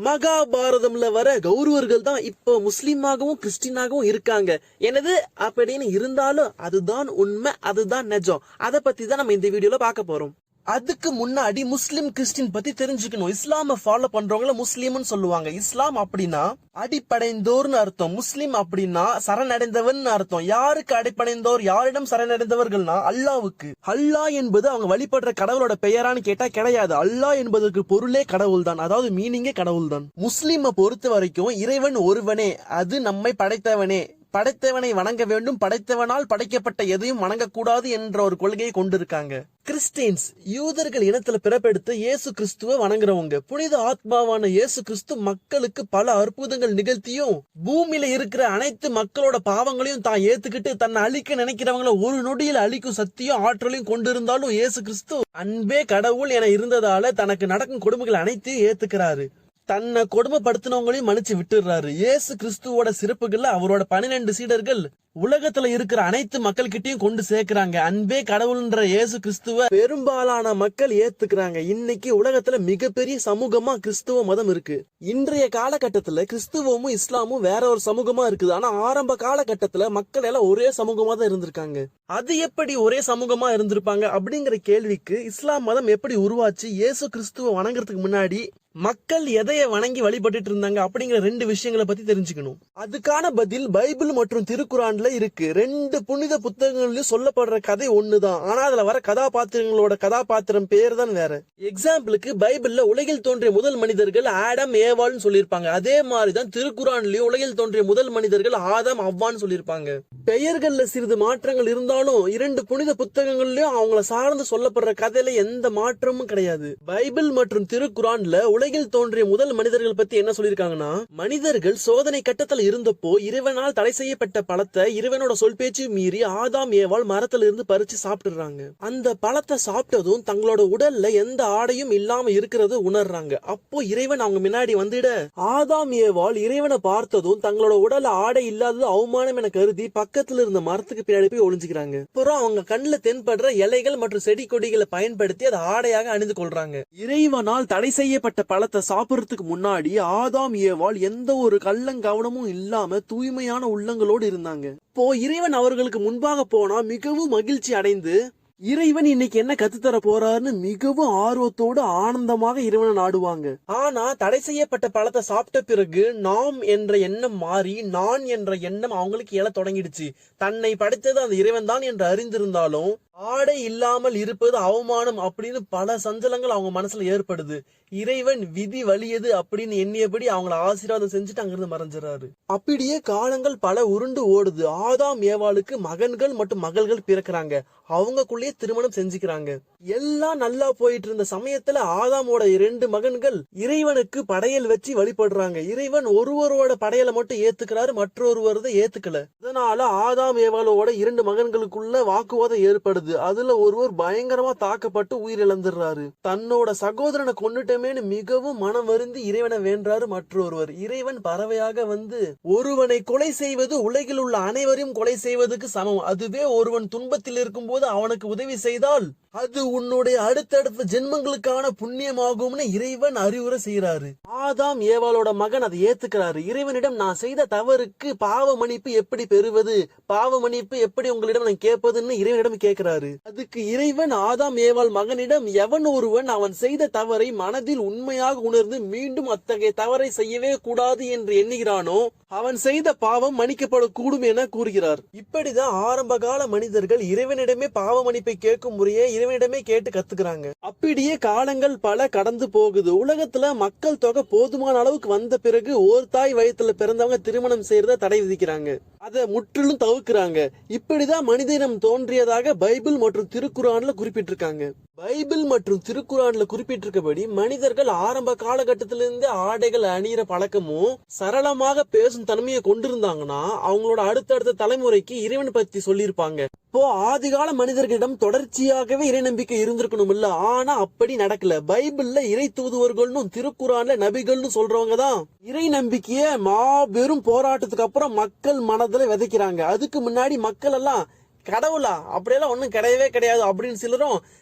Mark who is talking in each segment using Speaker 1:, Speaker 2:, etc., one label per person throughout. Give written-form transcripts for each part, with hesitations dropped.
Speaker 1: மகாபாரதம்ல வர கௌரவர்கள் தான் இப்போ முஸ்லீமாகவும் கிறிஸ்டினாகவும் இருக்காங்க. எனது அப்படின்னு இருந்தாலும் அதுதான் உண்மை, அதுதான் நிஜம். அதை பத்தி தான் நம்ம இந்த வீடியோல பார்க்க போறோம். அதுக்கு முன்னாடி முஸ்லிம் கிறிஸ்டின் பத்தி தெரிஞ்சுக்கணும். இஸ்லாம ஃபாலோ பண்றவங்கள முஸ்லீம்னு சொல்லுவாங்க. இஸ்லாம் அப்படின்னா அடிப்படைந்தோர்னு அர்த்தம். முஸ்லிம் அப்படின்னா சரணடைந்தவன் அர்த்தம். யாருக்கு அடிப்படைந்தோர், யாரிடம் சரணடைந்தவர்கள்னா அல்லாவுக்கு. அல்லாஹ் என்பது அவங்க வழிபடுற கடவுளோட பெயரான்னு கேட்டா கிடையாது. அல்லாஹ் என்பதற்கு பொருளே கடவுள் தான், அதாவது மீனிங்கே கடவுள் தான். முஸ்லிமை பொறுத்த வரைக்கும் இறைவன் ஒருவனே, அது நம்மை படைத்தவனே, படைத்தவனை வணங்க வேண்டும், படைத்தவனால் படைக்கப்பட்ட எதையும் வணங்கக்கூடாது என்ற ஒரு கொள்கையை கொண்டிருக்காங்க. கிறிஸ்டியன்ஸ் யூதர்கள் இனத்துல பிறப்பெடுத்து இயேசு கிறிஸ்துவ வணங்குறவங்க. புனித ஆத்மாவான இயேசு கிறிஸ்து மக்களுக்கு பல அற்புதங்கள் நிகழ்த்தியும் பூமியில இருக்கிற அனைத்து மக்களோட பாவங்களையும் தான் ஏத்துக்கிட்டு தன்னை அழிக்க நினைக்கிறவங்கள ஒரு நொடியில் அழிக்கும் சக்தியும் ஆற்றலையும் கொண்டிருந்தாலும் இயேசு கிறிஸ்து அன்பே கடவுள் என இருந்ததால தனக்கு நடக்கும் கொடுமைகள் அனைத்தையும் ஏத்துக்கிறாரு. தன்னை கொடுமைப்படுத்தினவங்களையும் மன்னிச்சு விட்டுறாரு. இயேசு கிறிஸ்துவோட சிறப்புகள்ல அவரோட 12 சீடர்கள் உலகத்துல இருக்கிற அனைத்து மக்கள் கிட்டையும் கொண்டு சேர்க்கிறாங்க. அன்பே கடவுள்ன்ற இயேசு கிறிஸ்துவ பெரும்பாலான மக்கள் ஏத்துக்கிறாங்க. இன்னைக்கு உலகத்துல மிகப்பெரிய சமூகமா கிறிஸ்துவ மதம் இருக்கு. இன்றைய காலகட்டத்துல கிறிஸ்துவமும் இஸ்லாமும் வேற ஒரு சமூகமா இருக்குது. ஆனா ஆரம்ப காலகட்டத்துல மக்கள் எல்லாம் ஒரே சமூகமா தான் இருந்திருக்காங்க. அது எப்படி ஒரே சமூகமா இருந்திருப்பாங்க அப்படிங்கிற கேள்விக்கு இஸ்லாம் மதம் எப்படி உருவாச்சு, இயேசு கிறிஸ்துவ வணங்குறதுக்கு முன்னாடி மக்கள் எதைய வணங்கி வழிபட்டு இருந்தாங்க அப்படிங்கிற 2 விஷயங்களை பத்தி தெரிஞ்சுக்கணும். அதுக்கான பதில் பைபிள் மற்றும் திருக்குரான்ல இருக்கு. 2 புனித புத்தகங்கள்லயும் சொல்லப்படுற கதை ஒண்ணுதான். ஆனா அதுல வர கதாபாத்திரங்களோட கதாபாத்திரம் பேர் தான் வேற. எக்ஸாம்பிளுக்கு பைபிள்ல உலகில் தோன்றிய முதல் மனிதர்கள் ஆடம் ஏவாள்னு சொல்லியிருப்பாங்க. அதே மாதிரிதான் திருக்குரான்லயும் உலகில் தோன்றிய முதல் மனிதர்கள் ஆதாம் அவ்வான்னு சொல்லியிருப்பாங்க. பெயர்கள்ல சிறிது மாற்றங்கள் இருந்தாலும் 2 புனித புத்தகங்கள்லயும் அவங்கள சார்ந்து சொல்லப்படுற கதையில எந்த மாற்றமும் கிடையாது. பைபிள் மற்றும் திருக்குரான்ல உலகில் தோன்றிய முதல் மனிதர்கள் பத்தி என்ன சொல்லிருக்காங்கன்னா, மனிதர்கள் சோதனை கட்டத்தில் இருந்தப்போ இறைவனால் தடை செய்யப்பட்ட பழத்தை இறைவனோட சொல் பேச்சு மீறி ஆதாம் ஏவாள் மரத்துல இருந்து பறிச்சு சாப்பிட்டுறாங்க. அந்த பழத்தை சாப்பிட்டதும் தங்களோட உடல்ல எந்த ஆடையும் இல்லாம இருக்கிறது உணர்றாங்க. அப்போ இறைவன் அவங்க முன்னாடி வந்துட ஆதாம் ஏவாள் இறைவனை பார்த்ததும் தங்களோட உடல்ல ஆடை இல்லாதது அவமானம் என கருதி பக்கத்துல இருந்த மரத்துக்கு பின்னாடி போய் ஒளிஞ்சுக்கிறாங்க. அப்புறம் அவங்க கண்ணுல தென்படுற இலைகள் மற்றும் செடி கொடிகளை பயன்படுத்தி அதை ஆடையாக அணிந்து கொள்றாங்க. இறைவனால் தடை செய்யப்பட்ட பழத்தை சாப்பிடுறதுக்கு முன்னாடி ஆதாம் ஏவாள் எந்த ஒரு கள்ளங்கவனமும் இல்லாம தூய்மையான உள்ளங்களோடு இருந்தாங்க. இப்போ இறைவன் அவர்களுக்கு முன்பாக போனா மிகவும் மகிழ்ச்சி அடைந்து இறைவன் இன்னைக்கு என்ன கத்துத்தர போறாருன்னு மிகவும் ஆர்வத்தோடு ஆனந்தமாக இறைவனை நாடுவாங்க. ஆனா தடை செய்யப்பட்ட பழத்தை சாப்பிட்ட பிறகு நாம் என்ற எண்ணம் மாறி நான் என்ற எண்ணம் அவங்களுக்கு எழ தொடங்கிடுச்சு. தன்னை படைத்தது அந்த இறைவன் தான் என்று அறிந்திருந்தாலும் ஆடை இல்லாமல் இருப்பது அவமானம் அப்படின்னு பல சஞ்சலங்கள் அவங்க மனசுல ஏற்படுது. இறைவன் விதி வலியது அப்படின்னு எண்ணியபடி அவங்கள ஆசீர்வாதம் செஞ்சுட்டு அங்கிருந்து மறைஞ்சிடறாரு. அப்படியே காலங்கள் பல உருண்டு ஓடுது. ஆதாம் ஏவாளுக்கு மகன்கள் மற்றும் மகள்கள் பிறக்கிறாங்க. அவங்களுக்குள்ளேயே திருமணம் செஞ்சுக்கிறாங்க. எல்லாம் நல்லா போயிட்டு இருந்த சமயத்துல ஆதாமோட 2 மகன்கள் இறைவனுக்கு படையல் வச்சு வழிபடுறாங்க. இறைவன் ஒருவரோட படையலை மட்டும் ஏத்துக்கிறாரு, மற்றொருவரதை ஏத்துக்கல. அதனால ஆதாம் ஏவாளோட 2 மகன்களுக்குள்ள வாக்குவாதம் ஏற்படுது. அதுல ஒருவர் பயங்கரமா தாக்கப்பட்டு உயிரிழந்துடுறாரு. தன்னோட சகோதரனை கொன்னுட்டமேனு மிகவும் மனம் வருந்தி இறைவனை வேண்டாரு மற்றொருவர். இறைவன் பறவையாக வந்து ஒருவனை கொலை செய்வது உலகில் உள்ள அனைவரையும் கொலை செய்வதற்கு சமம். அதுவே ஒருவன் துன்பத்தில் இருக்கும் போது அவனுக்கு உதவி செய்தால் அது உன்னுடைய அடுத்தடுத்த ஜென்மங்களுக்கான புண்ணியமாகும்னு இறைவன் அறிவுரை செய்யறாரு. ஆதாம் ஏவாளோட மகன் அதை ஏத்துக்கிறாரு. இறைவனிடம் நான் செய்த தவறுக்கு பாவ மன்னிப்பு எப்படி பெறுவது, பாவ மன்னிப்பு எப்படி உங்களிடம் நான் கேட்பதுன்னு இறைவனிடம் கேட்கிறாரு. அதுக்கு இறைவன் ஆதாம் ஏவாள் மகனிடம் எவன் ஒருவன் அவன் செய்த தவறை மனதில் உண்மையாக உணர்ந்து மீண்டும் அத்தகைய தவறை செய்யவே கூடாது என்று எண்ணுகிறானோ அவன் செய்த பாவம் மன்னிக்கப்படக்கூடும் என கூறுகிறார். இப்படிதான் ஆரம்ப கால மனிதர்கள் இறைவனிடமே பாவ மன்னிப்பை கேட்கும் முறையே இறைவனிடமே கேட்டு கத்துக்கிறாங்க. அப்படியே காலங்கள் பல கடந்து போகுது. உலகத்துல மக்கள் தொகை போதுமான அளவுக்கு வந்த பிறகு ஒரு தாய் வயிற்றுல பிறந்தவங்க திருமணம் செய்யறத தடை விதிக்கிறாங்க. அதை முற்றிலும் தவிர்க்கிறாங்க. இப்படிதான் மனித இனம் தோன்றியதாக பைபிள் மற்றும் திருக்குரான்ல குறிப்பிட்டிருக்காங்க. பைபிள் மற்றும் திருக்குரான்ல குறிப்பிட்டிருக்கபடி மனிதர்கள் ஆரம்ப காலகட்டத்திலிருந்தே ஆடைகள் அணியிற பழக்கமும் சரளமாக பேசும் தன்மையை கொண்டிருந்தாங்கன்னா அவங்களோட அடுத்தடுத்த தலைமுறைக்கு இறைவன் பத்தி சொல்லியிருப்பாங்க. இப்போ ஆதிகால மனிதர்களிடம் தொடர்ச்சியாகவே இறை நம்பிக்கை இருந்திருக்கணும் இல்ல, ஆனா அப்படி நடக்கல. பைபிள்ல இறை தூதுவர்கள்னு திருக்குரான்ல நபிகள்னு சொல்றவங்க தான் இறை நம்பிக்கைய மாபெரும் போராட்டத்துக்கு அப்புறம் மக்கள் மனதுல விதைக்கிறாங்க. அதுக்கு முன்னாடி மக்கள் எல்லாம் கடவுளா அப்படியெல்லாம் ஒண்ணும் கிடையவே கிடையாது அப்படின்னு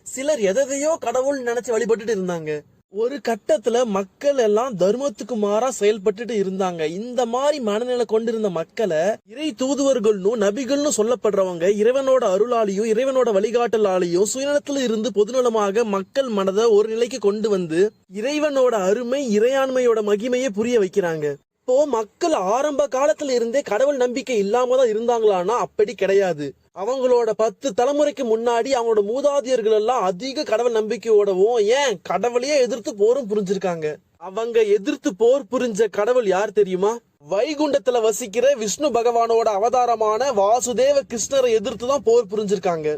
Speaker 1: சிலர் எதையோ கடவுள் நினைச்சு வழிபட்டுட்டு இருந்தாங்க. ஒரு கட்டத்துல மக்கள் எல்லாம் தர்மத்துக்கு மாறா செயல்பட்டுட்டு இருந்தாங்க. இந்த மாதிரி மனநிலை கொண்டிருந்த மக்களை இறை தூதுவர்கள்னு நபிகள்னு சொல்லப்படுறவங்க இறைவனோட அருளாலையும் இறைவனோட வழிகாட்டலாலையும் சுயநலத்துல இருந்து பொதுநலமாக மக்கள் மனதை ஒரு நிலைக்கு கொண்டு வந்து இறைவனோட அருமை இறையாண்மையோட மகிமையை புரிய வைக்கிறாங்க. இப்போ மக்கள் ஆரம்ப காலத்துல இருந்தே கடவுள் நம்பிக்கை இல்லாம தான் இருந்தாங்களான்னா அப்படி கிடையாது. அவங்களோட 10 தலைமுறைக்கு முன்னாடி அவங்களோட மூதாதையர்கள் எல்லாம் அதிக கடவுள் நம்பிக்கையோடவும் ஏன் கடவுளையே எதிர்த்து போரும் புரிஞ்சிருக்காங்க. அவங்க எதிர்த்து போர் புரிஞ்ச கடவுள் யார் தெரியுமா? வைகுண்டத்துல வசிக்கிற விஷ்ணு பகவானோட அவதாரமான வாசுதேவ கிருஷ்ணரை எதிர்த்து தான் போர் புரிஞ்சிருக்காங்க.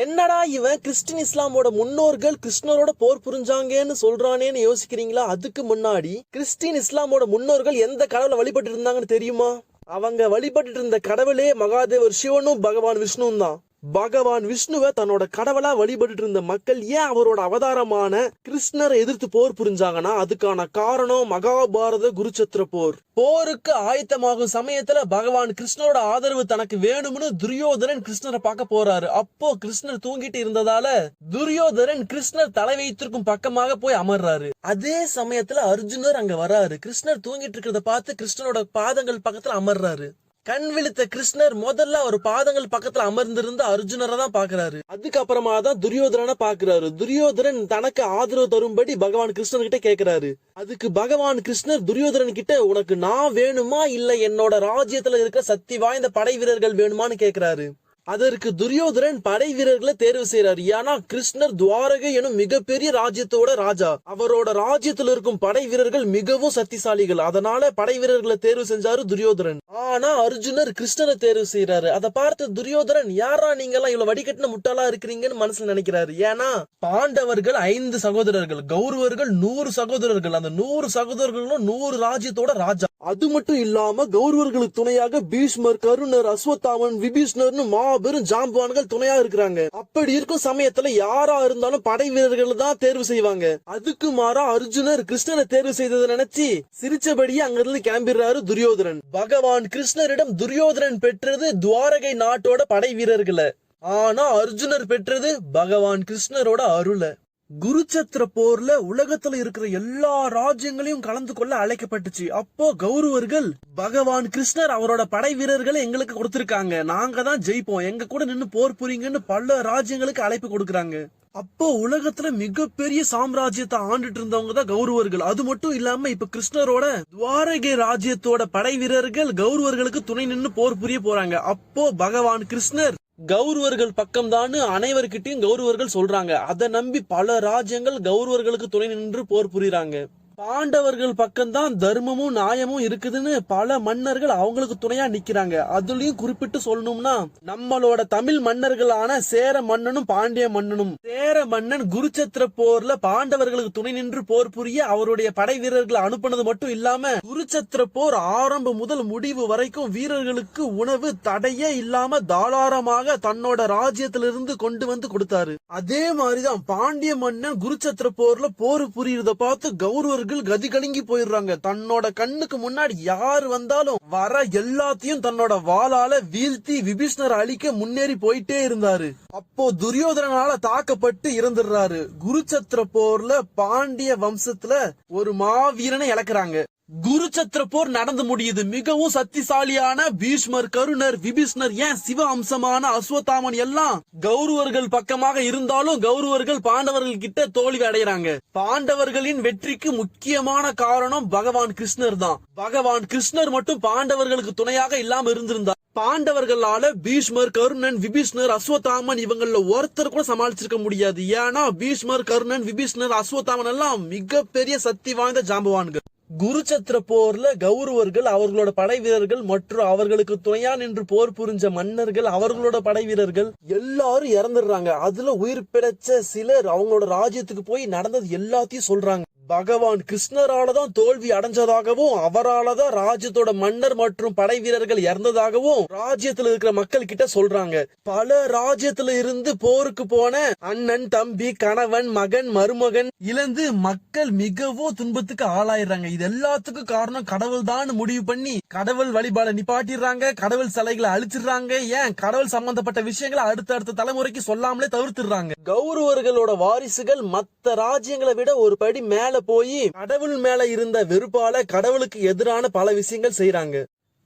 Speaker 1: என்னடா இவன் கிறிஸ்டின் இஸ்லாமோட முன்னோர்கள் கிருஷ்ணரோட போர் புரிஞ்சாங்கன்னு சொல்றானேன்னு யோசிக்கிறீங்களா? அதுக்கு முன்னாடி கிறிஸ்டின் இஸ்லாமோட முன்னோர்கள் எந்த கடவுளை வழிபட்டு இருந்தாங்கன்னு தெரியுமா? அவங்க வழிபட்டு இருந்த கடவுளே மகாதேவர் சிவனும் பகவான் விஷ்ணுவும் தான். பகவான் விஷ்ணுவை தன்னோட கடவுளா வழிபட்டு இருந்த மக்கள் ஏன் அவரோட அவதாரமான கிருஷ்ணரை எதிர்த்து போர் புரிஞ்சாங்கன்னா அதுக்கான காரணம் மகாபாரத குருச்சத்திர போர். போருக்கு ஆயத்தமாகும் சமயத்துல பகவான் கிருஷ்ணரோட ஆதரவு தனக்கு வேணும்னு துரியோதனன் கிருஷ்ணரை பார்க்க போறாரு. அப்போ கிருஷ்ணர் தூங்கிட்டு இருந்ததால துரியோதனன் கிருஷ்ணர் தலை வைத்திருக்கும் பக்கமாக போய் அமர்றாரு. அதே சமயத்துல அர்ஜுனர் அங்க வராரு. கிருஷ்ணர் தூங்கிட்டு இருக்கிறத பார்த்து கிருஷ்ணரோட பாதங்கள் பக்கத்துல அமர்றாரு. கண் விழித்த கிருஷ்ணர் முதல்ல ஒரு பாதங்கள் பக்கத்துல அமர்ந்திருந்த அர்ஜுனரை தான் பாக்குறாரு. அதுக்கப்புறமா தான் துரியோதனனை பாக்குறாரு. துரியோதனன் தனக்கு ஆதரவு தரும்படி பகவான் கிருஷ்ணர் கிட்ட கேக்குறாரு. அதுக்கு பகவான் கிருஷ்ணர் துரியோதனன் கிட்ட உனக்கு நான் வேணுமா இல்ல என்னோட ராஜ்யத்துல இருக்க சக்தி வாய்ந்த படை வீரர்கள் வேணுமான்னு கேக்குறாரு. அதற்கு துரியோதனன் படை வீரர்களை தேர்வு செய்யறாரு. ஏன்னா கிருஷ்ணர் துவாரகை எனும் மிகப்பெரிய ராஜ்யத்தோட ராஜா. அவரோட ராஜ்யத்தில் இருக்கும் படை வீரர்கள் மிகவும் சக்திசாலிகள். அதனால படை வீரர்களை தேர்வு செஞ்சாரு துரியோதனன். ஆனா அர்ஜுனர் கிருஷ்ணரை தேர்வு செய்யறாரு. அதை பார்த்து துரியோதனன் யாரா நீங்க எல்லாம் இவ்வளவு வடிகட்டின முட்டாளா இருக்கிறீங்கன்னு மனசுல நினைக்கிறாரு. ஏன்னா பாண்டவர்கள் 5 சகோதரர்கள், கௌரவர்கள் 100 சகோதரர்கள். அந்த 100 சகோதரர்களும் 100 ராஜ்யத்தோட ராஜா. அது மட்டும் இல்லாம கௌரவர்களுக்கு துணையாக பீஷ்மர், கருணர், அஸ்வத்தாமன், விபீஷ்ணர்னு மாபெரும் ஜாம்பவான்கள் துணையா இருக்கிறாங்க. அப்படி இருக்கும் சமயத்துல யாரா இருந்தாலும் படை வீரர்கள் தான் தேர்வு செய்வாங்க. அதுக்கு மாறா அர்ஜுனர் கிருஷ்ணரை தேர்வு செய்ததை நினைச்சு சிரிச்சபடியே அங்கிருந்து கிளம்பிடுறாரு துரியோதனன். பகவான் கிருஷ்ணரிடம் துரியோதனன் பெற்றது துவாரகை நாட்டோட படை வீரர்களை. ஆனா அர்ஜுனர் பெற்றது பகவான் கிருஷ்ணரோட அருளை. குருச்சத்திர போர்ல உலகத்துல இருக்கிற எல்லா ராஜ்யங்களையும் கலந்து கொள்ள அழைக்கப்பட்டுச்சு. அப்போ கௌரவர்கள் பகவான் கிருஷ்ணர் அவரோட படை வீரர்களை எங்களுக்கு கொடுத்திருக்காங்க, நாங்க தான் ஜெயிப்போம், எங்க கூட நின்னு போர் புரியுங்கன்னு பல ராஜ்யங்களுக்கு அழைப்பு கொடுக்கறாங்க. அப்போ உலகத்துல மிகப்பெரிய சாம்ராஜ்யத்தை ஆண்டுட்டு இருந்தவங்க தான் கௌரவர்கள். அது மட்டும் இல்லாம இப்ப கிருஷ்ணரோட துவாரகை ராஜ்யத்தோட படை வீரர்கள் கௌரவர்களுக்கு துணை நின்னு போர் புரிய போறாங்க. அப்போ பகவான் கிருஷ்ணர் கௌரவர்கள் பக்கம் தான் அனைவர்கிட்டையும் கௌரவர்கள் சொல்றாங்க. அதை நம்பி பல ராஜ்யங்கள் கௌரவர்களுக்கு துணை நின்று போர் புரியுறாங்க. பாண்டவர்கள் பக்கம்தான் தர்மமும் நியாயமும் இருக்குதுன்னு பல மன்னர்கள் அவங்களுக்கு துணையா நிக்கிறாங்க. அதுலயும் குறிப்பிட்டு சொல்லணும்னா நம்மளோட தமிழ் மன்னர்களான சேர மன்னனும் பாண்டிய மன்னனும். சேர மன்னன் குருச்சத்திர போர்ல பாண்டவர்களுக்கு துணை நின்று போர் புரிய அவருடைய படை வீரர்களை அனுப்புனது மட்டும் இல்லாம குருச்சத்திர போர் ஆரம்பம் முதல் முடிவு வரைக்கும் வீரர்களுக்கு உணவு தடையே இல்லாம தாராளமாக தன்னோட ராஜ்யத்திலிருந்து கொண்டு வந்து கொடுத்தாரு. அதே மாதிரிதான் பாண்டிய மன்னன் குருச்சத்திர போர்ல போர் புரியறத பார்த்து கௌரவர்கள் கதி கலங்கி போயிடுறாங்க. தன்னோட கண்ணுக்கு முன்னாடி யாரு வந்தாலும் வர எல்லாத்தையும் தன்னோட வாளால வீழ்த்தி விபீஷ்ணர் அழிக்க முன்னேறி போயிட்டே இருந்தாரு. அப்போ துரியோதனால தாக்கப்பட்டு இறந்துடுறாரு. குருச்சத்திர போர்ல பாண்டிய வம்சத்துல ஒரு மாவீரனை இழக்கிறாங்க. குருச்சத்திர போர் நடந்து முடியுது. மிகவும் சக்திசாலியான பீஷ்மர், கருணர், விபீஷ்ணர், ஏன் சிவ அம்சமான அஸ்வத்தாமன் எல்லாம் கௌரவர்கள் பக்கமாக இருந்தாலும் கௌரவர்கள் பாண்டவர்கள் கிட்ட தோல்வி அடைகிறாங்க. பாண்டவர்களின் வெற்றிக்கு முக்கியமான காரணம் பகவான் கிருஷ்ணர் தான். பகவான் கிருஷ்ணர் மட்டும் பாண்டவர்களுக்கு துணையாக இல்லாம இருந்திருந்தார் பாண்டவர்களால பீஷ்மர், கருணன், விபீஷ்ணர், அஸ்வத்தாமன் இவங்கள ஒருத்தர் கூட சமாளிச்சிருக்க முடியாது. ஏன்னா பீஷ்மர், கருணன், விபீஷ்ணர், அஸ்வத்தாமன் எல்லாம் மிகப்பெரிய சக்தி வாய்ந்த ஜாம்பவான்கள். குருச்சத்திர போர்ல கௌரவர்கள் அவர்களோட படை வீரர்கள் மற்றும் அவர்களுக்கு துணையா நின்று போர் புரிஞ்ச மன்னர்கள் அவர்களோட படை வீரர்கள் எல்லாரும் இறந்துடுறாங்க. அதுல உயிர் பிழைச்ச சிலர் அவங்களோட ராஜ்யத்துக்கு போய் நடந்தது எல்லாத்தையும் சொல்றாங்க. பகவான் கிருஷ்ணரால தான் தோல்வி அடைஞ்சதாகவும் அவரால் தான் ராஜ்யத்தோட மன்னர் மற்றும் படை வீரர்கள் இறந்ததாகவும் ராஜ்யத்துல இருக்கிற மக்கள் கிட்ட சொல்றாங்க. பல ராஜ்யத்துல இருந்து போருக்கு போன அண்ணன், தம்பி, கணவன், மகன், மருமகன் இழந்து மக்கள் மிகவும் துன்பத்துக்கு ஆளாயிடுறாங்க. இது எல்லாத்துக்கும் காரணம் கடவுள் தான் முடிவு பண்ணி கடவுள் வழிபாட நிப்பாட்டிடுறாங்க, கடவுள் சிலைகளை அழிச்சிடுறாங்க, ஏன் கடவுள் சம்பந்தப்பட்ட விஷயங்களை அடுத்த தலைமுறைக்கு சொல்லாமலே தவிர்த்துடுறாங்க. கௌரவர்களோட வாரிசுகள் மத்த ராஜ்யங்களை விட ஒரு படி மேல போய் கடவுள் மேல இருந்த வெறுப்பால கடவுளுக்கு எதிரான பல விஷயங்கள் செய்யறாங்க.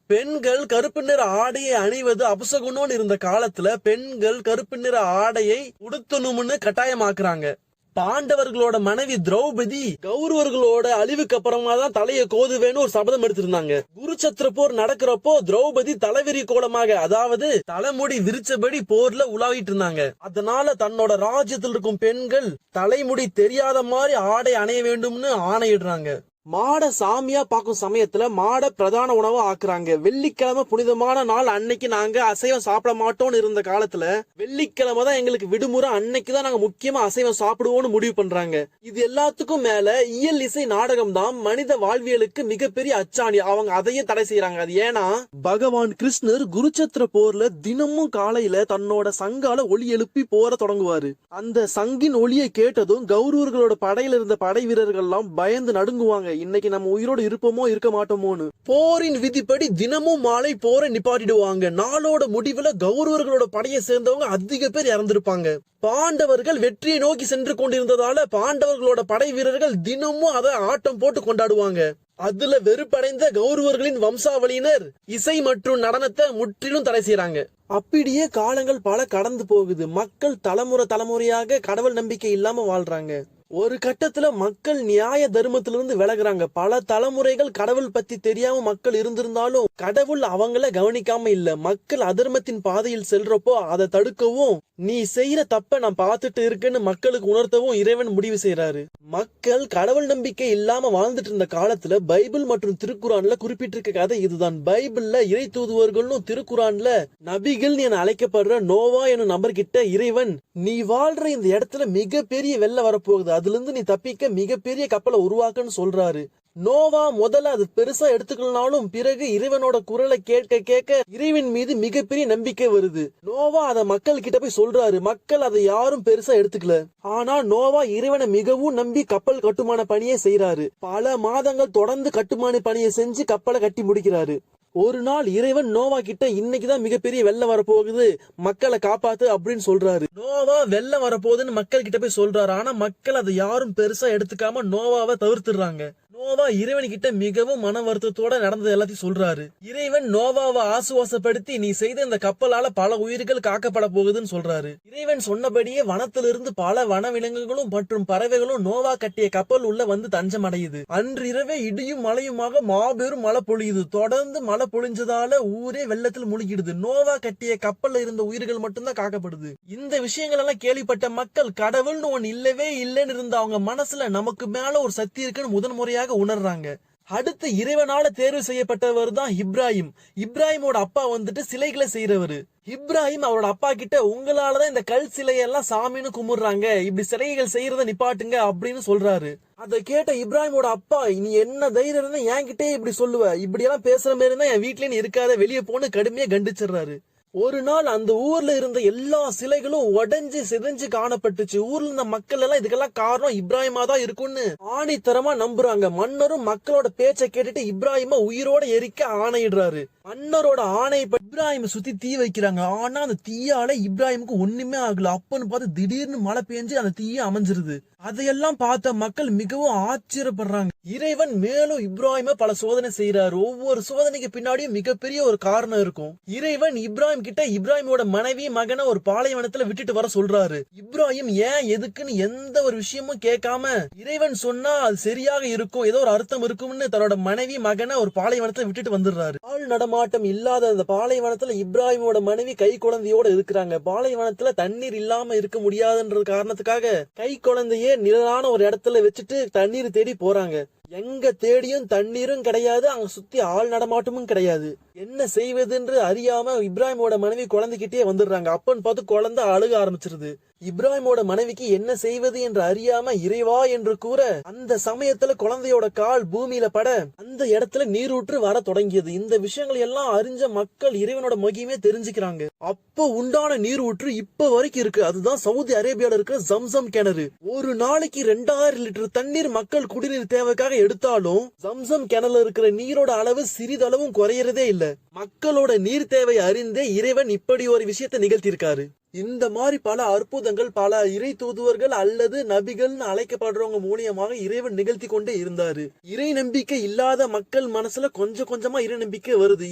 Speaker 1: பெண்கள் கருப்பு நிற ஆடையை அணிவது அபசகுணம்னு இருந்த காலத்துல பெண்கள் கருப்பு நிற ஆடையை உடுத்தணும்னு கட்டாயமாக்குறாங்க. பாண்டவர்களோட மனைவி திரௌபதி கௌரவர்களோட அழிவுக்கு அப்புறமா தான் தலையை கோதுவேன்னு ஒரு சபதம் எடுத்திருந்தாங்க. குருச்சத்திர போர் நடக்கிறப்போ திரௌபதி தலைவிரி கோலமாக, அதாவது தலைமுடி விரிச்சபடி போர்ல உலாவிட்டு இருந்தாங்க. அதனால தன்னோட ராஜ்யத்தில் இருக்கும் பெண்கள் தலைமுடி தெரியாத மாதிரி ஆடை அணைய வேண்டும்னு ஆணையிடுறாங்க. மாட சாமியா பாக்கும் சமயத்துல மாட பிரதான உணவா ஆக்குறாங்க. வெள்ளிக்கிழமை புனிதமான நாள், அன்னைக்கு நாங்க அசைவம் சாப்பிட மாட்டோம்னு இருந்த காலத்துல வெள்ளிக்கிழமை தான் எங்களுக்கு விடுமுறை, அன்னைக்குதான் நாங்க முக்கியமா அசைவம் சாப்பிடுவோம்னு முடிவு பண்றாங்க. இது எல்லாத்துக்கும் மேல இயல் இசை நாடகம் தான் மனித வாழ்வியலுக்கு மிகப்பெரிய அச்சாணி. அவங்க அதையே தடை செய்யறாங்க. அது ஏன்னா பகவான் கிருஷ்ணர் குருச்சத்திர போர்ல தினமும் காலையில தன்னோட சங்கால ஒலி எழுப்பி போர தொடங்குவாரு. அந்த சங்கின் ஒலியை கேட்டதும் கௌரவர்களோட படையில இருந்த படை வீரர்கள் எல்லாம் பயந்து நடுங்குவாங்க. இன்னைக்கு நம்ம உயிரோடு இருப்போமோ இருக்க மாட்டோமோன்னு. போரின் விதிப்படி தினமும் மாலை போரை நிப்பாட்டிடுவாங்க. நாளோட முடிவுல கௌரவர்களோட படையை சேர்ந்தவங்க அதிக பேர் இறந்திருப்பாங்க. பாண்டவர்கள் வெற்றியை நோக்கி சென்று கொண்டிருந்ததால பாண்டவர்களோட படை வீரர்கள் தினமும் அதை ஆட்டம் போட்டு கொண்டாடுவாங்க. அதுல வெறுப்படைந்த கௌரவர்களின் வம்சாவளியினர் இசை மற்றும் நடனத்தை முற்றிலும் தடை செய்யறாங்க. அப்படியே காலங்கள் பல கடந்து போகுது. மக்கள் தலைமுறையாக கடவுள் நம்பிக்கை இல்லாம வாழ்றாங்க. ஒரு கட்டத்துல மக்கள் நியாய தர்மத்திலிருந்து விலகுறாங்க. பல தலைமுறைகள் கடவுள் பத்தி தெரியாம மக்கள் இருந்திருந்தாலும் கடவுள் அவங்கள கவனிக்காம இல்ல. மக்கள் அதர்மத்தின் பாதையில் செல்றப்போ அதை தடுக்கவும், நீ செய்யற தப்ப நான் பார்த்துட்டு இருக்கேன்னு மக்களுக்கு உணர்த்தவும் இறைவன் முடிவு செய்யறாரு. மக்கள் கடவுள் நம்பிக்கை இல்லாம வாழ்ந்துட்டு இருந்த காலத்துல பைபிள் மற்றும் திருக்குறான்ல குறிப்பிட்டிருக்க கதை இதுதான். பைபிள்ல இறை தூதுவர்களும் திருக்குறான்ல நபிகள் என அழைக்கப்படுற நோவா எனும் நபர்கிட்ட இறைவன், நீ வாழ்ற இந்த இடத்துல மிகப்பெரிய வெள்ளம் வரப்போகுது, அதுல இருந்து நீ தப்பிக்க மிகப்பெரிய கப்பலை உருவாக்குன்னு சொல்றாரு. நோவா முதல்ல அது பெருசா எடுத்துக்கலனாலும் பிறகு இறைவனோட குரலை கேட்க கேட்க இறைவன் மீது மிகப்பெரிய நம்பிக்கை வருது. நோவா அதை மக்கள் கிட்ட போய் சொல்றாரு. மக்கள் அதை யாரும் பெருசா எடுத்துக்கல. ஆனா நோவா இறைவனை மிகவும் நம்பி கப்பல் கட்டுமான பணியை செய்யறாரு. பல மாதங்கள் தொடர்ந்து கட்டுமான பணியை செஞ்சு கப்பலை கட்டி முடிக்கிறாரு. ஒரு நாள் இறைவன் நோவா கிட்ட, இன்னைக்குதான் மிகப்பெரிய வெள்ளம் வரப்போகுது, மக்களை காப்பாத்து அப்படின்னு சொல்றாரு. நோவா வெள்ளம் வரப்போகுதுன்னு மக்கள் கிட்ட போய் சொல்றாரு. ஆனா மக்கள் அதை யாரும் பெருசா எடுத்துக்காம நோவாவை தவிர்த்துறாங்க. நோவா இறைவன் கிட்ட மிகவும் மன வருத்தத்தோட நடந்தது எல்லாத்தையும் சொல்றாரு. இறைவன் நோவாவை ஆசுவாசப்படுத்தி, நீ செய்த இந்த கப்பலால பல உயிர்கள் காக்கப்பட போகுதுன்னு சொல்றாரு. இறைவன் சொன்னபடியே வனத்திலிருந்து பல வனவிலங்குகளும் மற்றும் பறவைகளும் நோவா கட்டிய கப்பல் உள்ள வந்து தஞ்சம் அடையுது. அன்றிரவே இடியும் மழையுமாக மாபெரும் மழை பொழியுது. தொடர்ந்து மழை பொழிஞ்சதால ஊரே வெள்ளத்தில் முழுகிடுது. நோவா கட்டிய கப்பல்ல இருந்த உயிர்கள் மட்டும்தான் காக்கப்படுது. இந்த விஷயங்கள் எல்லாம் கேள்விப்பட்ட மக்கள் கடவுள்னு ஒன்னு இல்லவே இல்லைன்னு இருந்த அவங்க மனசுல நமக்கு மேல ஒரு சக்தி இருக்குன்னு முதன் முறையாக உணர்றாங்க. அடுத்து இறைவனால தேர்வு செய்யப்பட்டவர் தான் இப்ராஹிம். இப்ராஹிமோட அப்பா வந்துட்டு சிலைகளை செய்யறவரு. இப்ராஹிம் அவரோட அப்பா கிட்ட, உங்களாலதான் இந்த கல் சிலையெல்லாம் சாமின்னு கும்பிடுறாங்க, இப்படி சிலைகள் செய்யறத நிப்பாட்டுங்க அப்படின்னு சொல்றாரு. அதை கேட்ட இப்ராஹிமோட அப்பா, நீ என்ன தைரியம் இருந்தா என்கிட்டே இப்படி சொல்லுவ, இப்படி எல்லாம் பேசுற மாதிரி இருந்தா என் வீட்லயே இருக்காத, வெளியே போன்னு கடுமையா கண்டிச்சிடுறாரு. ஒரு நாள் அந்த ஊர்ல இருந்த எல்லா சிலைகளும் உடைஞ்சு சிதைஞ்சு காணப்பட்டுச்சு. ஊர்ல இருந்த மக்கள் எல்லாம் இதுக்கெல்லாம் காரணம் இப்ராஹிமா தான் இருக்கும்னு ஆணித்தரமா நம்புறாங்க. மன்னரும் மக்களோட பேச்சை கேட்டுட்டு இப்ராஹிமா உயிரோட எரிக்க ஆணையிடுறாரு. மன்னரோட ஆணையை இப்ராஹிம சுத்தி தீ வைக்கிறாங்க. ஆனா அந்த தீயால இப்ராஹிமுக்கு ஒண்ணுமே ஆகல. அப்பன்னு பார்த்து திடீர்னு மழை பெஞ்சு அந்த தீய அமைஞ்சிருது. அதையெல்லாம் பார்த்த மக்கள் மிகவும் ஆச்சரியப்படுறாங்க. இறைவன் மேலும் இப்ராஹிம பல சோதனை செய்யறாரு. ஒவ்வொரு சோதனைக்கு பின்னாடியும் மிகப்பெரிய ஒரு காரணம் இருக்கும். இறைவன் இப்ராஹிம் கிட்ட இப்ராஹிமோட மனைவி மகனை ஒரு பாலைவனத்துல விட்டுட்டு வர சொல்றாரு. இப்ராஹிம் ஏன் எதுக்குன்னு எந்த ஒரு விஷயமும் கேட்காம, இறைவன் சொன்னா அது சரியாக இருக்கும், ஏதோ ஒரு அர்த்தம் இருக்கும்னு தன்னோட மனைவி மகனை ஒரு பாலைவனத்துல விட்டுட்டு வந்துடுறாரு. ஆள் நடமாட்டம் இல்லாத அந்த பாலைவனத்துல இப்ராஹிமோட மனைவி கை குழந்தையோட இருக்கிறாங்க. பாலைவனத்துல தண்ணீர் இல்லாம இருக்க முடியாதுன்ற காரணத்துக்காக கை குழந்தையே நிழலான ஒரு இடத்துல வச்சுட்டு தண்ணீர் தேடி போறாங்க. எங்க தேடியும் தண்ணீரும் கிடையாது, அங்க சுத்தி ஆள் நடமாட்டமும் கிடையாது. என்ன செய்வதுன்னு அறியாம இப்ராஹிமோட மனைவி குழந்தைகிட்டே வந்துடுறாங்க. அப்பன்னு பார்த்து குழந்தை அழுக ஆரம்பிச்சிருது. இப்ராஹிமோட மனைவிக்கு என்ன செய்வது என்று அறியாம இறைவா என்று கூற, அந்த சமயத்துல குழந்தையோட கால் பூமியில பட அந்த இடத்துல நீரூற்று வர தொடங்கியது. இந்த விஷயங்கள் எல்லாம் அறிஞ்ச மக்கள் இறைவனோட மகிமே தெரிஞ்சுக்கிறாங்க. அப்ப உண்டான நீரூற்று இப்ப வரைக்கும் இருக்கு. அதுதான் சவுதி அரேபியால இருக்கிற ஜம்சம் கிணறு. ஒரு நாளைக்கு 2000 லிட்டர் தண்ணீர் மக்கள் குடிநீர் தேவைக்காக எடுத்தாலும் ஜம்சம் கிணறுல இருக்கிற நீரோட அளவு சிறிதளவும் குறையறதே இல்ல. மக்களோட நீர் தேவை அறிந்தே இறைவன் இப்படி ஒரு விஷயத்தை நிகழ்த்தியிருக்காரு. இந்த மாதிரி பல அற்புதங்கள் பல இறை தூதுவர்கள் அல்லது நபிகள்னு அழைக்கப்படுறவங்க மூலியமாக இறைவன் நிகழ்த்தி கொண்டே இருந்தாரு. இறை நம்பிக்கை இல்லாத மக்கள் மனசுல கொஞ்சம் கொஞ்சமா இறை நம்பிக்கை வருது.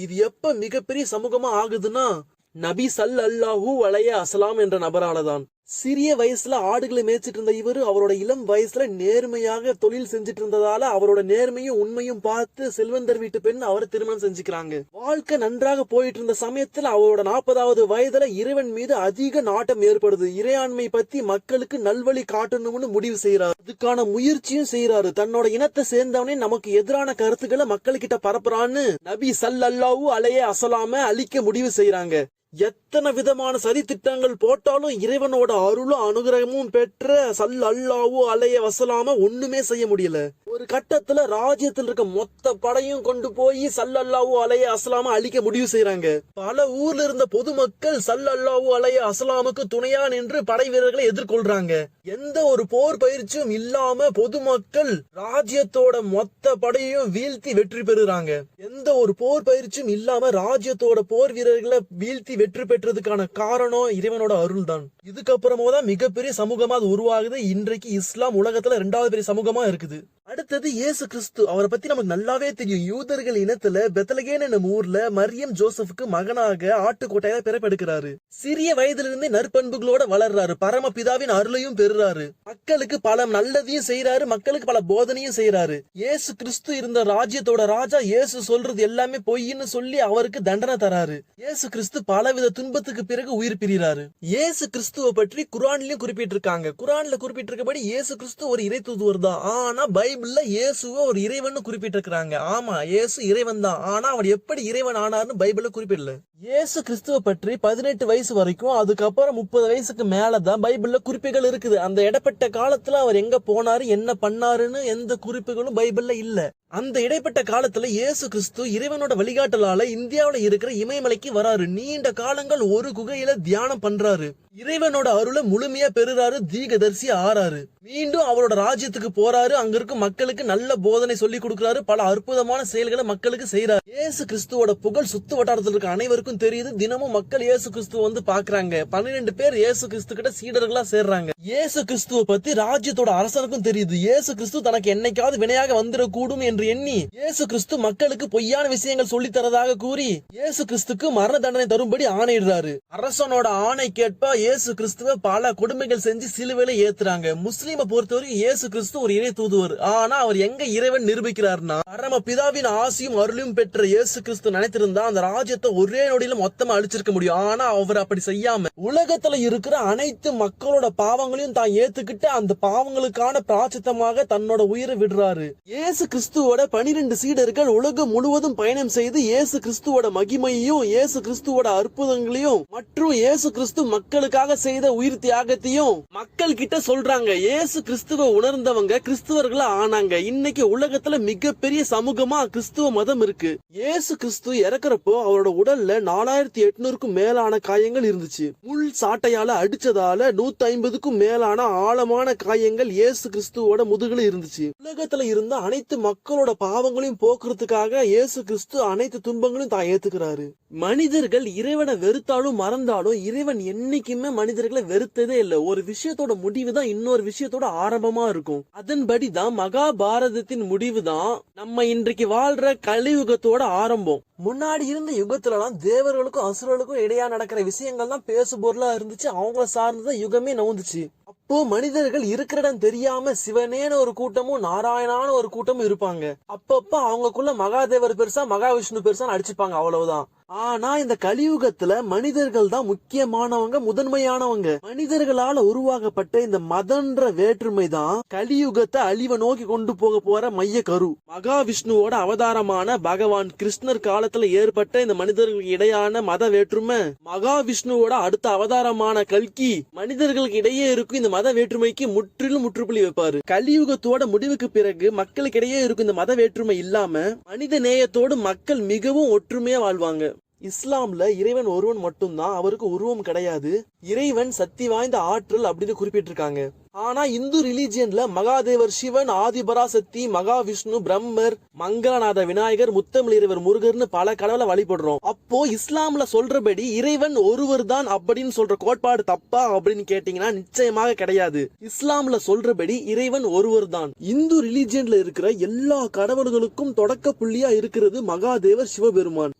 Speaker 1: இது எப்ப மிகப்பெரிய சமூகமா ஆகுதுன்னா நபி ஸல்லல்லாஹு அலைஹி வஸல்லம் என்ற நபராலதான். சிறிய வயசுல ஆடுகளை மேய்ச்சிட்டு இருந்த இவரு அவரோட இளம் வயசுல நேர்மையாக தொழில் செஞ்சுட்டு இருந்ததால அவரோட நேர்மையும் உண்மையும் பார்த்து செல்வந்தர் வீட்டு பெண் அவரை திருமணம் செஞ்சுக்கிறாங்க. வாழ்க்கை நன்றாக போயிட்டு இருந்த சமயத்துல அவரோட 40வது வயதுல இறைவன் மீது அதிக நாட்டம் ஏற்படுது. இறையாண்மை பத்தி மக்களுக்கு நல்வழி காட்டணும்னு முடிவு செய்யறாரு. அதுக்கான முயற்சியும் செய்யறாரு. தன்னோட இனத்தை சேர்ந்தவனே நமக்கு எதிரான கருத்துக்களை மக்கள்கிட்ட பரப்புறான்னு நபி ஸல்லல்லாஹு அலைஹி வஸல்லம் அழிக்க முடிவு செய்யறாங்க. எத்தனை விதமான சதி திட்டங்கள் போட்டாலும் இறைவனோட அருளும் அனுகிரகமும் பெற்ற ஸல்லல்லாஹு அலைஹி வஸல்லம் ஒண்ணுமே செய்ய முடியல. ஒரு கட்டத்துல ராஜ்யத்தில் இருக்க மொத்த படையும் கொண்டு போய் ஸல்லல்லாஹு அலைஹி வஸல்லம் அழிக்க முடிவு செய்யறாங்க. பல ஊர்ல இருந்த பொதுமக்கள் ஸல்லல்லாஹு அலைஹி வஸல்லமுக்கு துணையா நின்று படை வீரர்களை எதிர்கொள்றாங்க. எந்த ஒரு போர் பயிற்சியும் இல்லாம பொதுமக்கள் ராஜ்யத்தோட மொத்த படையையும் வீழ்த்தி வெற்றி பெறுறாங்க. எந்த ஒரு போர் பயிற்சியும் இல்லாம ராஜ்யத்தோட போர் வீரர்களை வீழ்த்தி வெற்றி பெற்றதுக்கான காரணம் இறைவனோட அருள் தான். இதுக்கப்புறமா தான் மிகப்பெரிய சமூகமா அது உருவாகுது. இன்றைக்கு இஸ்லாம் உலகத்துல 2வது பெரிய சமூகமா இருக்குது. அடுத்தது இயேசு கிறிஸ்து. அவரை பத்தி நமக்கு நல்லாவே தெரியும். யூதர்கள் இனத்துல பெத்லகேம் என்னும் ஊர்ல மரியம் ஜோசப்புக்கு மகனாக ஆட்டுக்கோட்டையில பிறப்பெடுக்கிறாரு. சிறிய வயதிலிருந்தே நற்பண்புகளோட வளர்றாரு. பரமபிதாவின் அருளையும் பெறுறாரு. மக்களுக்கு பல நல்லதையும் செய்யறாரு. மக்களுக்கு பல போதனையும் செய்யறாரு. இயேசு கிறிஸ்து இருந்த ராஜ்யத்தோட ராஜா இயேசு சொல்றது எல்லாமே பொய்ன்னு சொல்லி அவருக்கு தண்டனை தராரு. இயேசு கிறிஸ்து பலவித துன்பத்துக்கு பிறகு உயிர் பிரிறாரு. இயேசு கிறிஸ்துவ பற்றி குர்ஆன்லயும் குறிப்பிட்டிருக்காங்க. குர்ஆன்ல குறிப்பிட்டிருக்கபடி இயேசு கிறிஸ்து ஒரு இறை தூதுவர் தான். ஆனா பைபிள்ல இயேசுவ ஒரு இறைவன் குறிப்பிட்டிருக்காங்க. ஆமா, இயேசு இறைவன் தான். ஆனா அவர் எப்படி இறைவன் ஆனார்னு பைபிள்ல குறிப்பிடல. இயேசு கிறிஸ்துவ பற்றி 18 வயசு வரைக்கும், அதுக்கப்புறம் 30 வயசுக்கு மேலதான் பைபிள்ல குறிப்புகள் இருக்குது. அந்த இடைப்பட்ட காலத்துல அவர் எங்க போனாரு என்ன பண்ணாருன்னு எந்த குறிப்புகளும் பைபிள்ல இல்ல. அந்த இடைப்பட்ட காலத்துல இயேசு கிறிஸ்து இறைவனோட வழிகாட்டலால இந்தியாவில இருக்கிற இமயமலைக்கு வராரு. நீண்ட காலங்கள் ஒரு குகையில தியானம் பண்றாரு. இறைவனோட அருளை முழுமையா பெறுறாரு. தீர்க்கதரிசி ஆறாரு. மீண்டும் அவரோட ராஜ்யத்துக்கு போறாரு. அங்க இருக்கும் மக்களுக்கு நல்ல போதனை சொல்லி கொடுக்கிறாரு. பல அற்புதமான செயல்களை மக்களுக்கு செய்யறாரு. இயேசு கிறிஸ்துவோட புகழ் சுத்து வட்டாரத்தில் இருக்க அனைவருக்கும் தெரியுது. தினமும் மக்கள் இயேசு கிறிஸ்துவ வந்து பாக்குறாங்க. 12 பேர் இயேசு கிறிஸ்து கிட்ட சீடர்களா சேர்றாங்க. இயேசு கிறிஸ்துவ பத்தி ராஜ்யத்தோட அரசனுக்கும் தெரியுது. இயேசு கிறிஸ்து தனக்கு என்னைக்காவது வினையாக வந்துடக்கூடும் என்று எண்ணி இயேசு கிறிஸ்து மக்களுக்கு பொய்யான விஷயங்கள் சொல்லி தரதாக கூறி இயேசு கிறிஸ்துக்கு மரண தண்டனை தரும்படி ஆணையிடுறாரு. அரசனோட ஆணை கேட்ப இயேசு கிறிஸ்துவ பல கொடுமைகள் செஞ்சு சிலுவையில ஏத்துறாங்க. முஸ்லீமை பொறுத்தவரைக்கும் இயேசு கிறிஸ்து ஒரு இறை தூதுவர். ஆனா அவர் எங்க இறைவன் நிரூபிக்கிறார்னா, பரம பிதாவின் ஆசியும் அருளும் பெற்ற இயேசு கிறிஸ்து நினைத்திருந்தா அந்த ராஜ்யத்தை ஒரே நொடியில மொத்தமா அழிச்சிருக்க முடியும். ஆனா அவர் அப்படி செய்யாம உலகத்துல இருக்கிற அனைத்து மக்களோட பாவங்களையும் தான் ஏத்துக்கிட்டு அந்த பாவங்களுக்கான பிராயச்சித்தமாக தன்னோட உயிரை விடுறாரு. இயேசு கிறிஸ்துவோட 12 சீடர்கள் உலகம் முழுவதும் பயணம் செய்து இயேசு கிறிஸ்துவோட மகிமையையும் இயேசு கிறிஸ்துவோட அற்புதங்களையும் மற்றும் இயேசு கிறிஸ்து மக்களுக்காக செய்த உயிர் தியாகத்தையும் மக்கள் கிட்ட சொல்றாங்க. இயேசு கிறிஸ்துவ உணர்ந்தவங்க கிறிஸ்துவர்களா ஆனாங்க. இன்னைக்கு உலகத்துல மிகப்பெரிய சமூகமா கிறிஸ்துவ மதம் இருக்கு. இயேசு கிறிஸ்து இறக்குறப்போ அவரோட உடல்ல 4800க்கும் மேலான காயங்கள் இருந்துச்சு. முள் சாட்டையால அடிச்சதால 150க்கும் மேலான ஆழமான காயங்கள் இயேசு கிறிஸ்துவோட முதுகுல இருந்துச்சு. உலகத்துல இருந்த அனைத்து மக்களோட பாவங்களையும் போக்குறதுக்காக இயேசு கிறிஸ்து அனைத்து துன்பங்களையும் தான் ஏத்துக்கிறாரு. மனிதர்கள் இறைவனை வெறுத்தாலும் மறந்தாலும் இறைவன் என்னைக்குமே மனிதர்களை வெறுத்ததே இல்ல. ஒரு விஷயத்தோட முடிவு தான் இன்னொரு விஷயத்தோட ஆரம்பமா இருக்கும். அதன்படிதான் மகாபாரதத்தின் முடிவு தான் நம்ம இன்றைக்கு வாழ்ற கலியுகத்தோட ஆரம்பம். முன்னாடி இருந்த யுகத்துலலாம் தேவர்களுக்கும் அசுரர்களுக்கும் இடையா நடக்கிற விஷயங்கள் தான் பேசு பொருளா இருந்துச்சு. அவங்கள சார்ந்துதான் யுகமே நவுந்துச்சு. அப்போ மனிதர்கள் இருக்கிற இடம் தெரியாம சிவனேன ஒரு கூட்டமும் நாராயணான ஒரு கூட்டமும் இருப்பாங்க. அப்பப்ப அவங்களுக்குள்ள மகாதேவர் பெருசா மகாவிஷ்ணு பெருசா அடிச்சுப்பாங்க. அவ்வளவுதான். ஆனா இந்த கலியுகத்துல மனிதர்கள் தான் முக்கியமானவங்க, முதன்மையானவங்க. மனிதர்களால உருவாக்கப்பட்ட இந்த மதன்ற வேற்றுமை தான் கலியுகத்தை அழிவை நோக்கி கொண்டு போற மைய கரு. மகாவிஷ்ணுவோட அவதாரமான பகவான் கிருஷ்ணர் காலத்துல ஏற்பட்ட இந்த மனிதர்களுக்கு இடையான மத வேற்றுமை, மகாவிஷ்ணுவோட அடுத்த அவதாரமான கல்கி மனிதர்களுக்கு இடையே இருக்கும் இந்த மத வேற்றுமைக்கு முற்றிலும் முற்றுப்புள்ளி வைப்பாரு. கலியுகத்தோட முடிவுக்கு பிறகு மக்களுக்கு இடையே இருக்கும் இந்த மத வேற்றுமை இல்லாம மனித நேயத்தோடு மக்கள் மிகவும் ஒற்றுமையா வாழ்வாங்க. இஸ்லாம்ல இறைவன் ஒருவன் மட்டும்தான், அவருக்கு உருவம் கிடையாது. இறைவன் சக்தி வாய்ந்த ஆற்றல் அப்படின்னு குறிப்பிட்டிருக்காங்க. ஆனா இந்து ரிலிஜியன்ல மகாதேவர் சிவன், ஆதிபராசக்தி, மகாவிஷ்ணு, பிரம்மர், மங்களநாத விநாயகர், முத்தமிழ் இறைவர் முருகர்னு பல கடவுளை வழிபடுறோம். அப்போ இஸ்லாம்ல சொல்றபடி இறைவன் ஒருவர் தான் அப்படின்னு சொல்ற கோட்பாடு தப்பா அப்படின்னு கேட்டீங்கன்னா நிச்சயமாக கிடையாது. இஸ்லாம்ல சொல்றபடி இறைவன் ஒருவர் தான். இந்து ரிலிஜியன்ல இருக்கிற எல்லா கடவுள்களுக்கும் தொடக்க புள்ளியா இருக்கிறது மகாதேவர் சிவபெருமான்.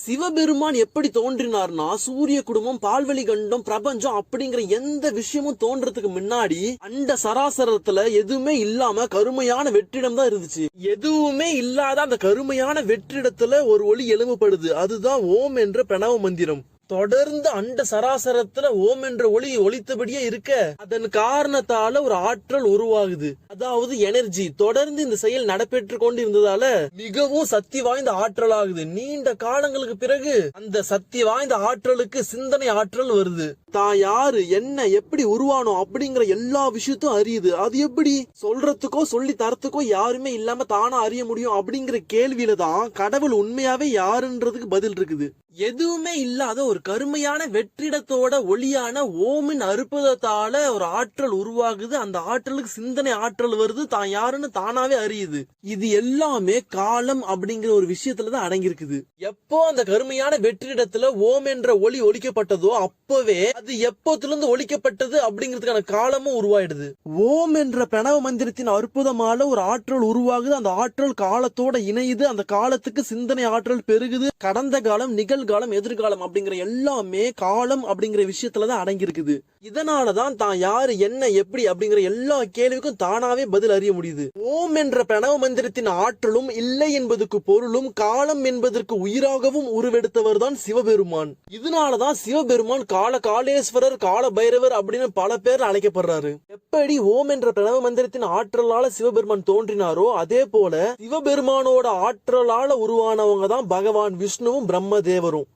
Speaker 1: சிவபெருமான் எப்படி தோன்றினார்னா, சூரிய குடும்பம், பால்வெளி கண்டம், பிரபஞ்சம் அப்படிங்கிற எந்த விஷயமும் தோன்றதுக்கு முன்னாடி அந்த சராசரத்துல எதுவுமே இல்லாம கருமையான வெற்றிடம் தான் இருந்துச்சு. எதுவுமே இல்லாத அந்த கருமையான வெற்றிடத்துல ஒரு ஒளி எழும்பப்படுது. அதுதான் ஓம் என்ற பிரணவ மந்திரம். தொடர்ந்து அண்ட சராசரத்துல ஓம் என்ற ஒளி ஒலித்தபடியே இருக்க, அதன் காரணத்தால ஒரு ஆற்றல் உருவாகுது, அதாவது எனர்ஜி. தொடர்ந்து இந்த செயல் நடைபெற்று கொண்டு இருந்ததால மிகவும் சக்தி வாய்ந்த ஆற்றல் ஆகுது. நீண்ட காலங்களுக்கு பிறகு அந்த சக்தி வாய்ந்த ஆற்றலுக்கு சிந்தனை ஆற்றல் வருது. தான் யாரு, என்ன, எப்படி உருவானோம் அப்படிங்கிற எல்லா விஷயத்தும் அறியுது. அது எப்படி சொல்றதுக்கோ சொல்லி தரத்துக்கோ யாருமே இல்லாம தானா அறிய முடியும் அப்படிங்கிற கேள்வியில தான் கடவுள் உண்மையாவே யாருன்றதுக்கு பதில் இருக்குது. எதுவுமே இல்லாத ஒரு கருமையான வெற்றிடத்தோட ஒளியான ஓமின் அற்புதத்தால ஒரு ஆற்றல் உருவாகுது. அந்த ஆற்றலுக்கு சிந்தனை ஆற்றல் வருது, தான் யாருன்னு தானாவே அறியுது. இது எல்லாமே காலம் அப்படிங்கிற ஒரு விஷயத்துலதான் அடங்கியிருக்குது. எப்போ அந்த கருமையான வெற்றிடத்துல ஓம் என்ற ஒளி ஒலிக்கப்பட்டதோ அப்பவே அது எப்போத்திலிருந்து ஒலிக்கப்பட்டது அப்படிங்கிறதுக்கான காலமும் உருவாயிடுது. ஓம் என்ற பிரணவ மந்திரத்தின் அற்புதமான ஒரு ஆற்றல் உருவாகுது. அந்த ஆற்றல் காலத்தோட இணையுது. அந்த காலத்துக்கு சிந்தனை ஆற்றல் பெருகுது. கடந்த காலம், நிகழ்காலம், எதிர்காலம் அப்படிங்கிற எல்லாமே காலம் அப்படிங்கிற விஷயத்துலதான் அடங்கி இருக்குது. இதனாலதான் தான் யாரு, என்ன, எப்படி அப்படிங்கிற எல்லா கேள்விக்கும் தானாவே பதில் அறிய முடியுது. ஓம் என்ற பிரணவ மந்திரத்தின் ஆற்றலும் இல்லை என்பதற்கு பொருளும் காலம் என்பதற்கு உயிராகவும் உருவெடுத்தவர் தான் சிவபெருமான். இதனாலதான் சிவபெருமான் காலேஸ்வரர், கால பைரவர் அப்படின்னு பல பேர் அழைக்கப்படுறாரு. எப்படி ஓம் என்ற பிரணவ மந்திரத்தின் ஆற்றலால சிவபெருமான் தோன்றினாரோ அதே போல சிவபெருமானோட ஆற்றலால உருவானவங்க தான் பகவான் விஷ்ணுவும் பிரம்மதேவரும்.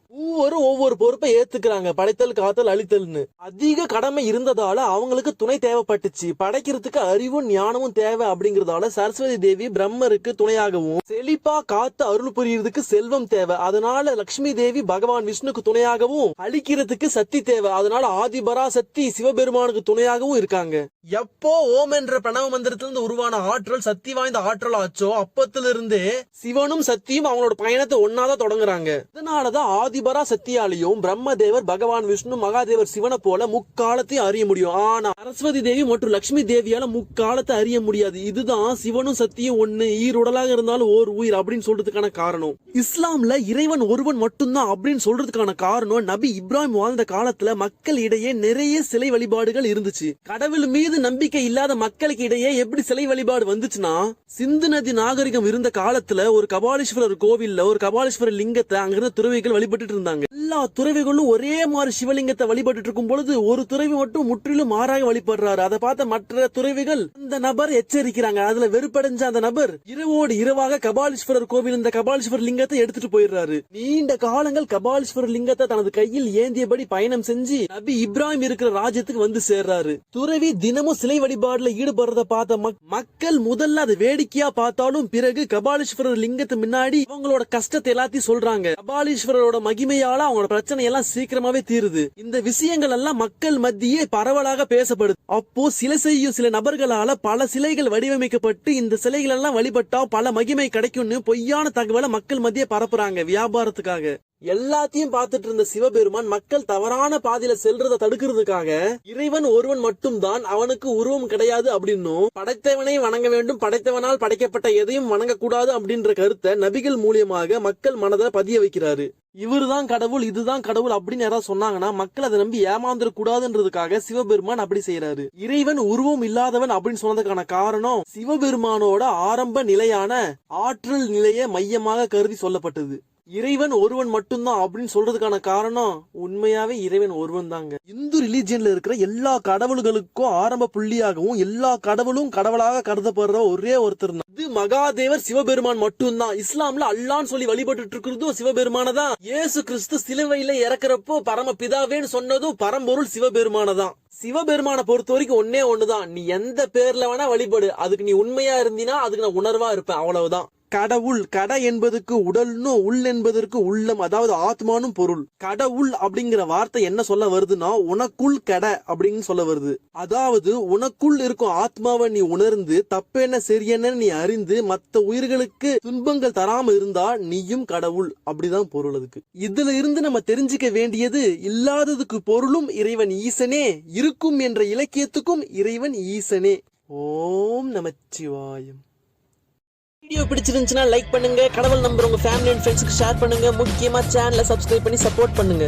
Speaker 1: ஒவ்வொரு பொறுப்பை ஏத்துக்கிறாங்க, படைத்தல், காத்தல், அழித்தல்னு. அதிக கடமை இருந்ததால அவங்களுக்கு துணை தேவைப்பட்டுச்சு. படைக்கிறதுக்கு அறிவும் ஞானமும் தேவை அப்படிங்கறதால சரஸ்வதி தேவி பிரம்மருக்கு துணையாகவும், செழிப்பா காத்து அருள் புரியறதுக்கு செல்வம் தேவை, அதனால லட்சுமி தேவி பகவான் விஷ்ணுக்கு துணையாகவும், அழிக்கிறதுக்கு சக்தி தேவை, அதனால ஆதிபராசக்தி சிவபெருமானுக்கு துணையாகவும் இருக்காங்க. எப்போ ஓம் என்ற பிரணவ மந்திரத்திலிருந்து உருவான ஆற்றல் சக்தி வாய்ந்த ஆற்றல் ஆச்சோ அப்பத்திலிருந்தே சிவனும் சக்தியும் அவங்களோட பயணத்தை ஒன்னாதான் தொடங்குறாங்க. இதனாலதான் ஆதிபராசக்தியாலையும் பிரம்மதேவர், பகவான் விஷ்ணு, மகாதேவர் சிவனை போல முக்காலத்தையும் அறிய முடியும். ஆனா சரஸ்வதி தேவி மற்றும் லட்சுமி தேவியால முக்காலத்தை அறிய முடியாது. இதுதான் சிவனும் சக்தியும் ஒண்ணு, ஈருடலாக இருந்தாலும் ஓர் உயிர் அப்படின்னு சொல்றதுக்கான காரணம். இஸ்லாம்ல இறைவன் ஒருவன் மட்டும்தான் அப்படின்னு சொல்றதுக்கான காரணம், நபி இப்ராஹிம் வாழ்ந்த காலத்துல மக்கள் இடையே நிறைய சிலை வழிபாடுகள் இருந்துச்சு. கடவுள் மீது நம்பிக்கை இல்லாத மக்களுக்கு இடையே எப்படி சிலை வழிபாடு வந்துச்சுன்னா, சிந்து நதி நாகரிகம் இருந்த காலத்துல ஒரு கபாலீஸ்வரர் கோவில்ல ஒரு கபாலீஸ்வரர் லிங்கத்தை அங்கிருந்த துறவிகள் வழிபட்டு இருந்தாங்க. எல்லா துறவிகளும் ஒரே மாதிரி சிவலிங்கத்தை வழிபட்டு இருக்கும் பொழுது ஒரு துறவி மட்டும் முற்றிலும் மாறாக வழிபடுறாரு. அதை பார்த்த மற்ற துறவிகள் அந்த நபர் எச்சரிக்கிறாங்க. அதுல வெறுப்படைஞ்ச அந்த நபர் இரவோடு இரவாக கபாலீஸ்வரர் கோவில் இந்த கபாலீஸ்வரர் லிங்கத்தை எடுத்துட்டு போயிடுறாரு. நீண்ட காலங்கள் கபாலீஸ்வரர் லிங்கத்தை தனது கையில் ஏந்தியபடி பயணம் செஞ்சு நபி இப்ராஹிம் இருக்கிற ராஜ்யத்துக்கு வந்து சேர்றாரு. துறவி தினமும் சிலை வழிபாடுல ஈடுபடுறத பார்த்த மக்கள் முதல்ல அது வேடிக்கையா பார்த்தாலும் பிறகு கபாலீஸ்வரர் லிங்கத்து முன்னாடி அவங்களோட கஷ்டத்தை எல்லாத்தையும் சொல்றாங்க. கபாலீஸ்வரரோட மகிமையால அவங்களோட பிரச்சனை எல்லாம் சீக்கிரமாவே தீருது. இந்த விஷயங்கள் எல்லாம் மக்கள் மத்தியே பரவலாக பேசப்படுது. அப்போ சிலை செய்யும் சில நபர்களால பல சிலைகள் வடிவமைக்கப்பட்டு இந்த சிலைகள் எல்லாம் வழிபட்டா பல மகிமை கிடைக்கும்னு பொய்யான தகவலை மக்கள் மத்தியே பரப்புறாங்க வியாபாரத்துக்காக. எல்லாத்தையும் பார்த்துட்டு இருந்த சிவபெருமான் மக்கள் தவறான பாதையில செல்றதை தடுக்கிறதுக்காக இறைவன் ஒருவன் மட்டும்தான், அவனுக்கு உருவம் கிடையாது அப்படின்னும், படைத்தவனை வணங்க வேண்டும், படைத்தவனால் படைக்கப்பட்ட எதையும் வணங்கக்கூடாது அப்படின்ற கருத்தை நபிகள் மூலியமாக மக்கள் மனதை பதிய வைக்கிறாரு. இவருதான் கடவுள், இதுதான் கடவுள் அப்படின்னு யாராவது சொன்னாங்கன்னா மக்கள் அதை நம்பி ஏமாந்துட கூடாதுன்றதுக்காக சிவபெருமான் அப்படி செய்யறாரு. இறைவன் உருவம் இல்லாதவன் அப்படின்னு சொன்னதுக்கான காரணம் சிவபெருமானோட ஆரம்ப நிலையான ஆற்றல் நிலையை மையமாக கருதி சொல்லப்பட்டது. இறைவன் ஒருவன் மட்டும்தான் அப்படின்னு சொல்றதுக்கான காரணம் உண்மையாவே இறைவன் ஒருவன் தாங்க. இந்து ரிலீஜியன்ல இருக்கிற எல்லா கடவுள்களுக்கும் ஆரம்ப புள்ளியாகவும் எல்லா கடவுளும் கடவுளாக கருதப்படுற ஒரே ஒருத்தர் தான். இது மகாதேவர் சிவபெருமான் மட்டும்தான். இஸ்லாம்ல அல்லான்னு சொல்லி வழிபட்டு இருக்கிறதும் சிவபெருமானதான். இயேசு கிறிஸ்து சிலுவையில இறக்குறப்போ பரமபிதாவேன்னு சொன்னதும் பரம்பொருள் சிவபெருமானதான். சிவபெருமான பொறுத்த வரைக்கும் ஒன்னே ஒண்ணுதான், நீ எந்த பேர்ல வேணா வழிபடு, அதுக்கு நீ உண்மையா இருந்தினா அதுக்கு நான் உணர்வா இருப்பேன், அவ்வளவுதான். கடவுள், கட என்பதற்கு உடல்னும் உள் என்பதற்கு உள்ளம், அதாவது ஆத்மானும் பொருள். கடவுள் அப்படிங்கிற வார்த்தை என்ன சொல்ல வருதுன்னா உனக்குள் கட அப்படின்னு சொல்ல வருது. அதாவது உனக்குள் இருக்கும் ஆத்மாவை நீ உணர்ந்து தப்பென்ன சரியென்ன நீ அறிந்து மத்த உயிர்களுக்கு துன்பங்கள் தராம இருந்தா நீயும் கடவுள், அப்படிதான் பொருள் அதுக்கு. இதுல இருந்து நம்ம தெரிஞ்சுக்க வேண்டியது, இல்லாததுக்கு பொருளும் இறைவன் ஈசனே, இருக்கும் என்ற இலக்கியத்துக்கும் இறைவன் ஈசனே. ஓம் நமச்சிவாயம். வீடியோ பிடிச்சிருந்துச்சுன்னா லைக் பண்ணுங்க, கடவுள் நம்பர் உங்க ஃபேமிலி அண்ட் ஃப்ரெண்ட்ஸ்க்கு ஷேர் பண்ணுங்க, முக்கியமா சேனலை சப்ஸ்கிரைப் பண்ணி சப்போர்ட் பண்ணுங்க.